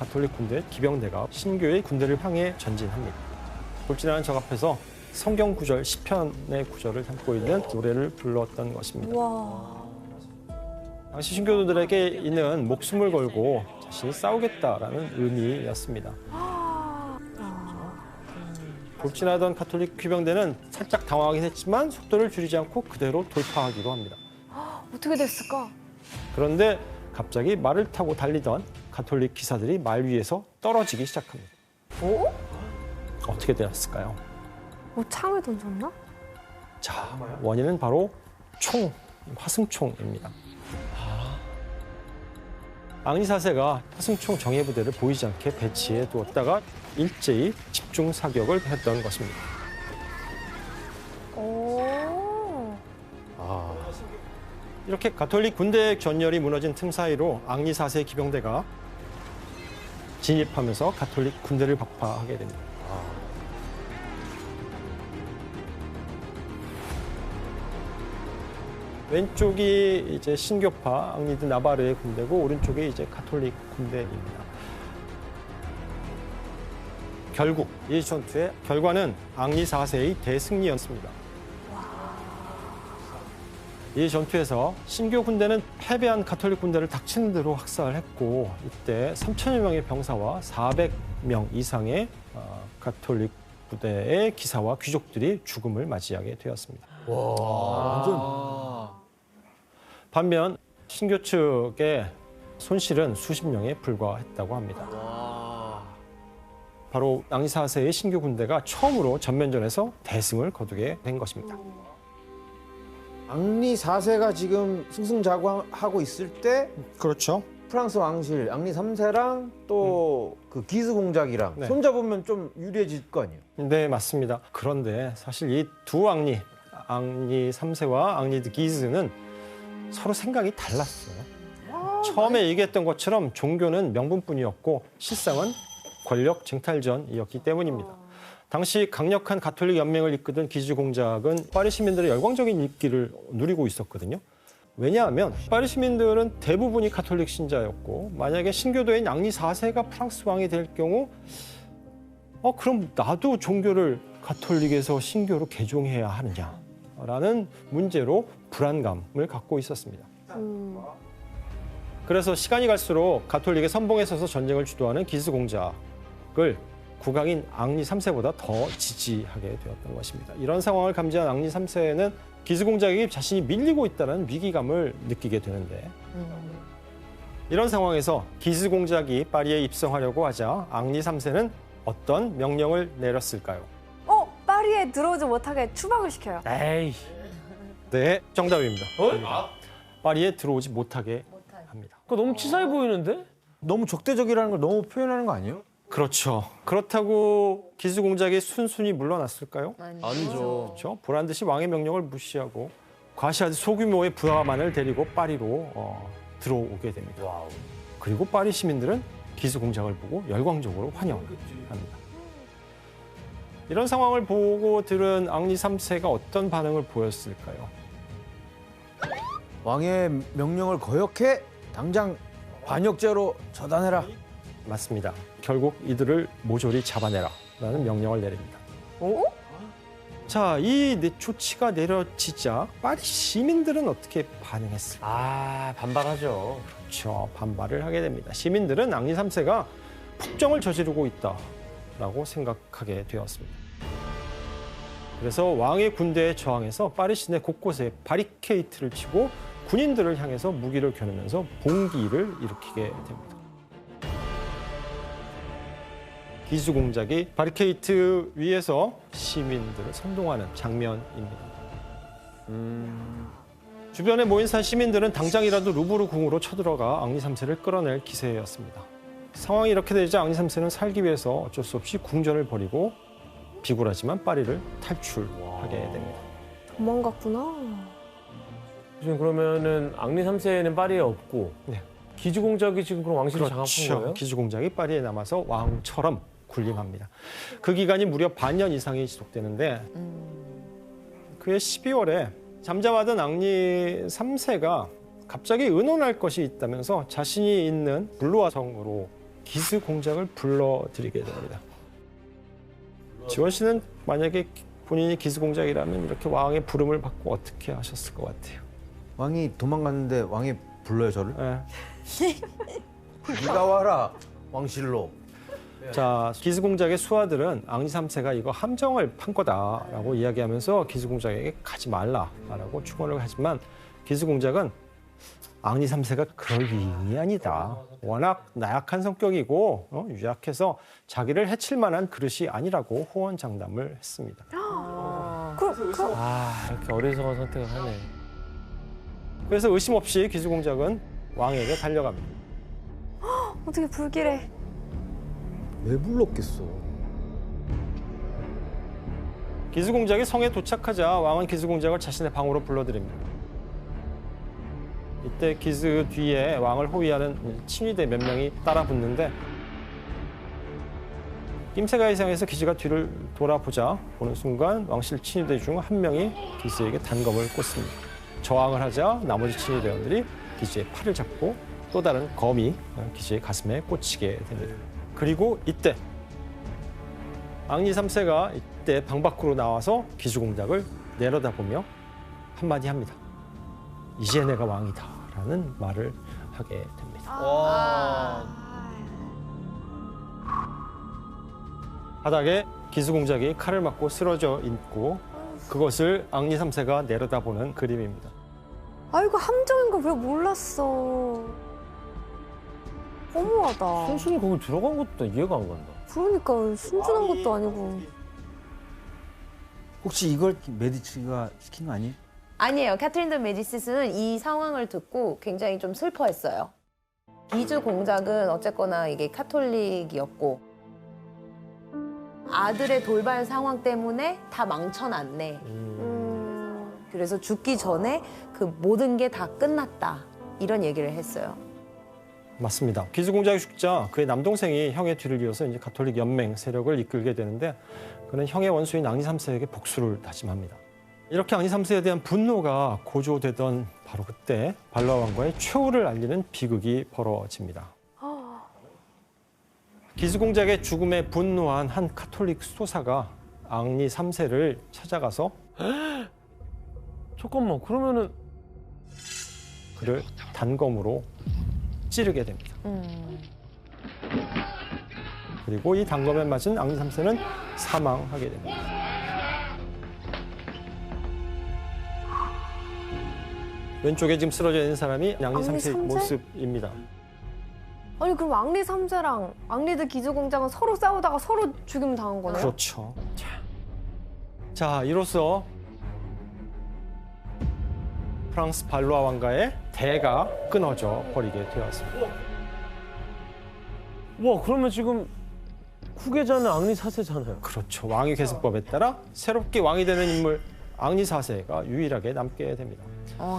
가톨릭 군대 기병대가 신교의 군대를 향해 전진합니다. 돌진하는 적 앞에서 성경 구절 시편의 구절을 담고 있는 노래를 불렀던 것입니다. 와. 당시 신교도들에게 이는 목숨을 걸고 자신이 싸우겠다라는 의미였습니다. 돌진하던 가톨릭 기병대는 살짝 당황하긴 했지만 속도를 줄이지 않고 그대로 돌파하기로 합니다. 어떻게 됐을까? 그런데 갑자기 말을 타고 달리던 가톨릭 기사들이 말 위에서 떨어지기 시작합니다. 어? 어떻게 되었을까요? 뭐 창을 던졌나? 자, 원인은 바로 총, 화승총입니다. 앙리 4세가 화승총 정예부대를 보이지 않게 배치해 두었다가 일제히 집중 사격을 했던 것입니다. 오. 이렇게 가톨릭 군대 전열이 무너진 틈 사이로 앙리 4세 기병대가 진입하면서 가톨릭 군대를 박파하게 됩니다. 왼쪽이 이제 신교파 앙리 드 나바르의 군대고 오른쪽이 이제 가톨릭 군대입니다. 결국 이 전투의 결과는 앙리 4세의 대승리였습니다. 이 전투에서 신교 군대는 패배한 가톨릭 군대를 닥치는 대로 학살을 했고 이때 3천여 명의 병사와 400명 이상의 가톨릭 부대의 기사와 귀족들이 죽음을 맞이하게 되었습니다. 반면 신교 측의 손실은 수십 명에 불과했다고 합니다. 바로 앙리 4세의 신교 군대가 처음으로 전면전에서 대승을 거두게 된 것입니다. 앙리 4세가 지금 승승장구하고 있을 때 그렇죠. 프랑스 왕실 앙리 3세랑 또 그 기스 공작이랑 네. 손잡으면 좀 유리해질 거 아니에요? 네, 맞습니다. 그런데 사실 이 두 앙리 3세와 앙리 드 기스는 서로 생각이 달랐어요. 처음에 얘기했던 것처럼 종교는 명분뿐이었고 실상은 권력 쟁탈전이었기 때문입니다. 당시 강력한 가톨릭 연맹을 이끄던 기즈 공작은 파리 시민들의 열광적인 인기를 누리고 있었거든요. 왜냐하면 파리 시민들은 대부분이 가톨릭 신자였고 만약에 신교도인 앙리 4세가 프랑스 왕이 될 경우 그럼 나도 종교를 가톨릭에서 신교로 개종해야 하느냐라는 문제로 불안감을 갖고 있었습니다. 그래서 시간이 갈수록 가톨릭의 선봉에 서서 전쟁을 주도하는 기스 공작을 국왕인 앙리 3세보다 더 지지하게 되었던 것입니다. 이런 상황을 감지한 앙리 3세는 기스 공작이 자신이 밀리고 있다는 위기감을 느끼게 되는데 이런 상황에서 기스 공작이 파리에 입성하려고 하자 앙리 3세는 어떤 명령을 내렸을까요? 파리에 들어오지 못하게 추방을 시켜요. 에이, 네, 정답입니다. 파리에 들어오지 못하게 합니다. 그거 너무 치사해 보이는데? 너무 적대적이라는 걸 너무 표현하는 거 아니에요? 그렇죠. 그렇다고 기스 공작이 순순히 물러났을까요? 아니죠. 그렇죠. 보란 듯이 왕의 명령을 무시하고 과시하듯 소규모의 부하만을 데리고 파리로 들어오게 됩니다. 그리고 파리 시민들은 기스 공작을 보고 열광적으로 환영합니다. 이런 상황을 보고 들은 앙리 3세가 어떤 반응을 보였을까요? 왕의 명령을 거역해 당장 반역죄로 처단해라. 맞습니다. 결국 이들을 모조리 잡아내라라는 명령을 내립니다. 자, 이 조치가 내려지자 파리 시민들은 어떻게 반응했을까요? 반발하죠. 그렇죠. 반발을 하게 됩니다. 시민들은 앙리 3세가 폭정을 저지르고 있다라고 생각하게 되었습니다. 그래서 왕의 군대에 저항해서 파리 시내 곳곳에 바리케이트를 치고 군인들을 향해서 무기를 겨누면서 봉기를 일으키게 됩니다. 기스 공작이 바리케이트 위에서 시민들을 선동하는 장면입니다. 주변에 모인 시민들은 당장이라도 루브르 궁으로 쳐들어가 앙리 3세를 끌어낼 기세였습니다. 상황이 이렇게 되자 앙리 3세는 살기 위해서 어쩔 수 없이 궁전을 버리고 비굴하지만 파리를 탈출하게 됩니다. 도망갔구나. 지금 그러면은 앙리 3세는 파리에 없고 네. 기즈 공작이 지금 그럼 왕실을 장악한 거예요? 기즈 공작이 파리에 남아서 왕처럼 군림합니다. 그 기간이 무려 반년 이상이 지속되는데 그해 12월에 잠잠하던 앙리 3세가 갑자기 의논할 것이 있다면서 자신이 있는 블루아 성으로 기스 공작을 불러들이게 됩니다. 지원 씨는 만약에 본인이 기스 공작이라면 이렇게 왕의 부름을 받고 어떻게 하셨을 것 같아요? 왕이 도망갔는데 왕이 불러요 저를? 예. 네가 와라 왕실로. 자, 기스 공작의 수하들은 앙리 3세가 이거 함정을 판 거다라고 이야기하면서 기스 공작에게 가지 말라라고 충원을 하지만 기스 공작은 앙리 3세가 그럴 위인이 아니다. 워낙 나약한 성격이고 유약해서 자기를 해칠 만한 그릇이 아니라고 호언장담을 했습니다. 이렇게 어리석은 선택을 하네. 그래서 의심 없이 기스 공작은 왕에게 달려갑니다. 어떻게 불길해. 왜 불렀겠어? 기스 공작이 성에 도착하자 왕은 기스 공작을 자신의 방으로 불러들입니다. 이때 기스 뒤에 왕을 호위하는 친위대 몇 명이 따라 붙는데 낌새가 이상해서 기스가 뒤를 돌아보자 보는 순간 왕실 친위대 중 한 명이 기스에게 단검을 꽂습니다. 저항을 하자 나머지 친위대원들이 기스의 팔을 잡고 또 다른 검이 기스의 가슴에 꽂히게 됩니다. 그리고 이때 앙리 3세가 이때 방 밖으로 나와서 기스 공작을 내려다보며 한마디 합니다. 이제 내가 왕이다라는 말을 하게 됩니다. 바닥에 기스 공작이 칼을 맞고 쓰러져 있고 그것을 앙리 3세가 내려다보는 그림입니다. 아이고 함정인 거 왜 몰랐어. 허무하다. 순순히 거기 들어간 것도 이해가 안 간다. 그러니까 순진한 것도 아니고. 혹시 이걸 메디치가 시킨 거 아니에요? 아니에요. 캐트린 더 메디시스는 이 상황을 듣고 굉장히 좀 슬퍼했어요. 기즈 공작은 어쨌거나 이게 카톨릭이었고 아들의 돌발 상황 때문에 다 망쳐놨네. 그래서 죽기 전에 그 모든 게 다 끝났다. 이런 얘기를 했어요. 맞습니다. 기스 공작이 죽자 그의 남동생이 형의 뒤를 이어서 이제 가톨릭 연맹 세력을 이끌게 되는데 그는 형의 원수인 앙리 3세에게 복수를 다짐합니다. 이렇게 앙리 3세에 대한 분노가 고조되던 바로 그때 발로아 왕과의 최후를 알리는 비극이 벌어집니다. 기스 공작의 죽음에 분노한 한 가톨릭 수도사가 앙리 3세를 찾아가서 잠깐만, 그러면은 그를 단검으로 찌르게 됩니다. 그리고 이 단검에 맞은 앙리 3세는 사망하게 됩니다. 왼쪽에 지금 쓰러져 있는 사람이 앙리 앙리 3세의 3세? 모습입니다. 아니 그럼 앙리 3세랑 앙리드 기즈 공작은 서로 싸우다가 서로 죽임 당한 거네요? 그렇죠. 자, 이로써 프랑스 발로아 왕가의 대가 끊어져 버리게 되었습니다. 와, 그러면 지금 후계자는 앙리 4세잖아요. 그렇죠. 왕위 계승법에 따라 새롭게 왕이 되는 인물 앙리 4세가 유일하게 남게 됩니다.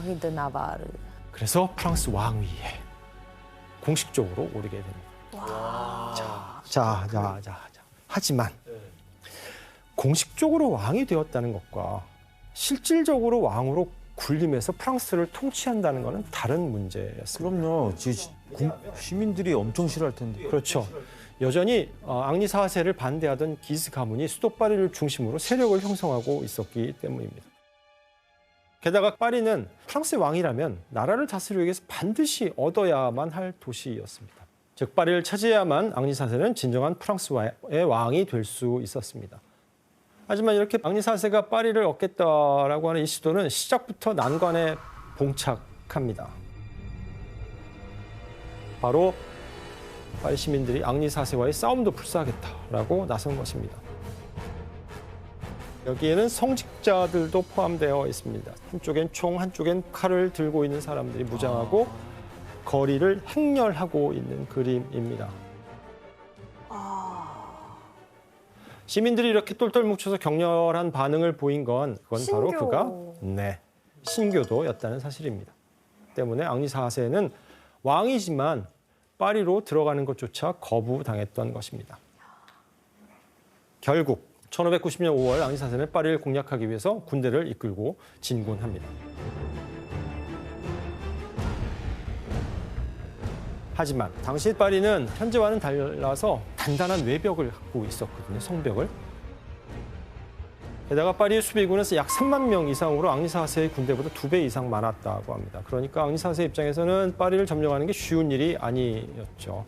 히드 나바르. 그래서 프랑스 왕위에 공식적으로 오르게 됩니다. 자. 하지만 공식적으로 왕이 되었다는 것과 실질적으로 왕으로 군림해서 프랑스를 통치한다는 것은 다른 문제였습니다. 그럼요. 시민들이 엄청 싫어할 텐데. 그렇죠. 여전히 앙리 4세를 반대하던 기스 가문이 수도 파리를 중심으로 세력을 형성하고 있었기 때문입니다. 게다가 파리는 프랑스의 왕이라면 나라를 다스리기 위해서 반드시 얻어야만 할 도시였습니다. 즉 파리를 차지해야만 앙리 4세는 진정한 프랑스의 왕이 될 수 있었습니다. 하지만 이렇게 앙리 4세가 파리를 얻겠다라고 하는 이 시도는 시작부터 난관에 봉착합니다. 바로 파리 시민들이 앙리 4세와의 싸움도 불사하겠다라고 나선 것입니다. 여기에는 성직자들도 포함되어 있습니다. 한쪽엔 총, 한쪽엔 칼을 들고 있는 사람들이 무장하고 거리를 행렬하고 있는 그림입니다. 시민들이 이렇게 똘똘 뭉쳐서 격렬한 반응을 보인 건 그건 바로 신교. 그가 신교도였다는 사실입니다. 때문에 앙리 4세는 왕이지만 파리로 들어가는 것조차 거부당했던 것입니다. 결국 1590년 5월 앙리 4세는 파리를 공략하기 위해서 군대를 이끌고 진군합니다. 하지만 당시 파리는 현재와는 달라서 단단한 외벽을 갖고 있었거든요. 성벽을. 게다가 파리의 수비군은 약 3만 명 이상으로 앙리 4세의 군대보다 2배 이상 많았다고 합니다. 그러니까 앙리 4세 입장에서는 파리를 점령하는 게 쉬운 일이 아니었죠.